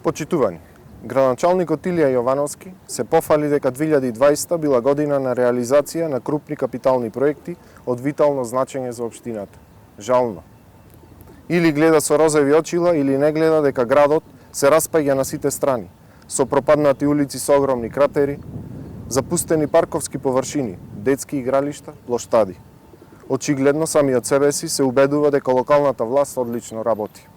Почитувани, градоначалникот Илија Јовановски се пофали дека 2020 била година на реализација на крупни капитални проекти од витално значење за општината. Жално. Или гледа со розови очила, или не гледа дека градот се распаѓа на сите страни, со пропаднати улици со огромни кратери, запустени парковски површини, детски игралишта, плоштади. Очигледно самиот себе си се убедува дека локалната власт одлично работи.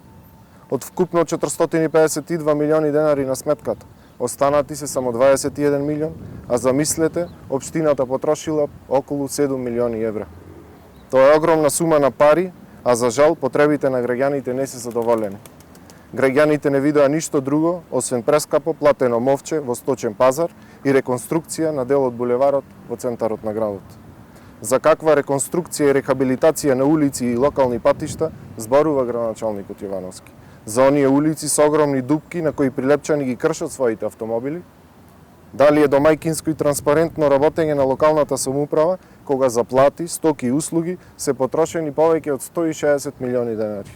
Од вкупно 452 милиони денари на сметката, останати се само 21 милион, а замислете, општината потрошила околу 7 милиони евра. Тоа е огромна сума на пари, а за жал потребите на граѓаните не се задоволени. Граѓаните не видоа ништо друго, освен прескапо платено мовче во сточен пазар и реконструкција на дел од булеварот во центарот на градот. За каква реконструкција и рехабилитација на улици и локални патишта зборува градоначалникот Јовановски? За оние улици со огромни дупки на кои прилепчани ги кршат своите автомобили? Дали е домајкинско и транспарентно работење на локалната самоуправа, кога за плати, стоки и услуги се потрошени повеќе од 160 милиони денари?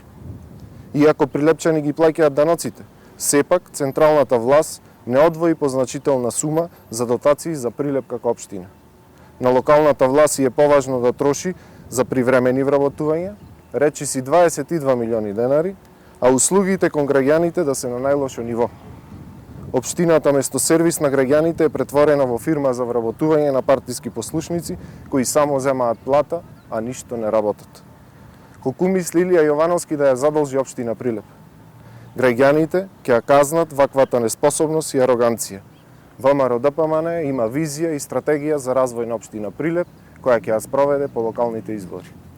Иако прилепчани ги плаќаат даноците, сепак централната власт не одвои позначителна сума за дотации за прилеп како општина. На локалната власт е поважно да троши за привремени вработувања, речиси 22 милиони денари, а услугите кон граѓаните да се на најлошо ниво. Општината место сервис на граѓаните е претворена во фирма за вработување на партиски послушници кои само земаат плата, а ништо не работат. Колку мисли Илија Јовановски да ја задолжи општина Прилеп? Граѓаните ќе ја казнат ваквата неспособност и ароганција. ВМРО ДПМН има визија и стратегија за развој на општина Прилеп, која ќе ја спроведе по локалните избори.